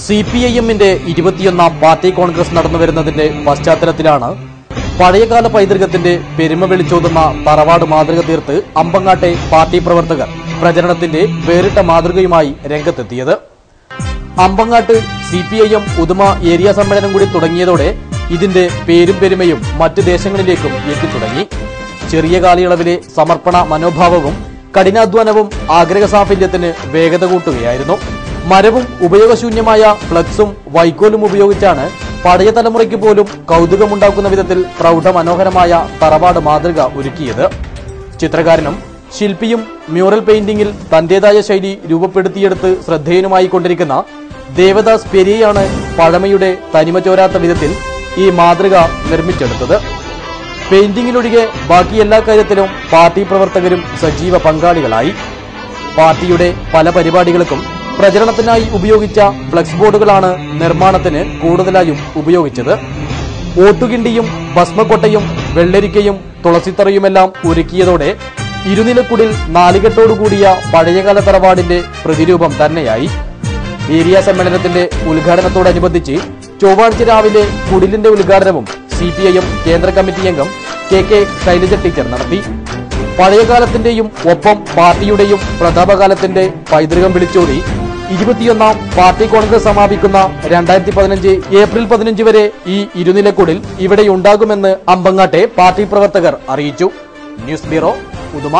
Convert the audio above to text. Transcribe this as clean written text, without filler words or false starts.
CPIM-ന്റെ 21ാം party Congress നടന്നുവരുന്നതിന്റെ പശ്ചാത്തലത്തിലാണ് പഴയകാല പൈതൃകത്തിന്റെ പെരുമ വിളിച്ചോതുന്ന തറവാട് മാതൃക തീർത്ത് അമ്പങ്ങാട്ടെ പാർട്ടി പ്രവർത്തകർ പ്രചരണത്തിന്റെ വേറിട്ട മാതൃകയുമായി രംഗത്തെത്തിയത്. അമ്പങ്ങാട്ട് CPIM ഉദുമ ഏരിയ സമ്മേളനം കൂടി തുടങ്ങിയതോടെ ഇതിന്റെ പേരും പെരുമയും മറ്റ് ദേശങ്ങളിലേക്കും എത്തിത്തുടങ്ങി. ചെറിയ കാലയളവിലെ സമർപ്പണ മനോഭാവവും കഠിനാധ്വാനവും ആഗ്രഹസാഫല്യത്തിന് വേഗത കൂട്ടുകയായിരുന്നു. മരവും ഉപയോഗശൂന്യമായ ഫ്ലക്സും വൈക്കോലും ഉപയോഗിച്ചാണ് പഴയ തലമുറയ്ക്ക് പോലും കൗതുകമുണ്ടാക്കുന്ന വിധത്തിൽ പ്രൗഢമനോഹരമായ തറവാട് മാതൃക ഒരുക്കിയത്. ചിത്രകാരനും ശില്പിയും മ്യൂറൽ പെയിന്റിംഗിൽ തന്റേതായ ശൈലി രൂപപ്പെടുത്തിയെടുത്ത് ശ്രദ്ധേയനുമായി കൊണ്ടിരിക്കുന്ന ദേവദാസ് പെരിയയാണ് പഴമയുടെ തനിമ ചോരാത്ത വിധത്തിൽ ഈ മാതൃക നിർമ്മിച്ചെടുത്തത്. പെയിന്റിംഗിലൊഴികെ ബാക്കി എല്ലാ കാര്യത്തിലും പാർട്ടി പ്രവർത്തകരും സജീവ പങ്കാളികളായി. പാർട്ടിയുടെ പല പരിപാടികൾക്കും പ്രചരണത്തിനായി ഉപയോഗിച്ച ഫ്ലക്സ് ബോർഡുകളാണ് നിർമ്മാണത്തിന് കൂടുതലായും ഉപയോഗിച്ചത്. ഓട്ടുകിണ്ടിയും ഭസ്മക്കൊട്ടയും വെള്ളരിക്കയും തുളസിത്തറയുമെല്ലാം ഒരുക്കിയതോടെ ഇരുനിലക്കുടിൽ നാലുകെട്ടോടുകൂടിയ പഴയകാല തറവാടിന്റെ പ്രതിരൂപം തന്നെയായി. ഏരിയ സമ്മേളനത്തിന്റെ ഉദ്ഘാടനത്തോടനുബന്ധിച്ച് ചൊവ്വാഴ്ച രാവിലെ കുടിലിന്റെ ഉദ്ഘാടനവും CPIM കേന്ദ്ര കമ്മിറ്റി അംഗം KK ശൈലജ ടീച്ചർ നടത്തി. പഴയകാലത്തിന്റെയും ഒപ്പം പാർട്ടിയുടെയും പ്രതാപകാലത്തിന്റെ പൈതൃകം വിളിച്ചോടി 21ാം പാർട്ടി കോൺഗ്രസ് സമാപിക്കുന്ന 2015 ഏപ്രിൽ 15 വരെ ഈ ഇരുനിലക്കുടിൽ ഇവിടെയുണ്ടാകുമെന്ന് അമ്പങ്ങാട്ടെ പാർട്ടി പ്രവർത്തകർ അറിയിച്ചു. News bureau, Uduma.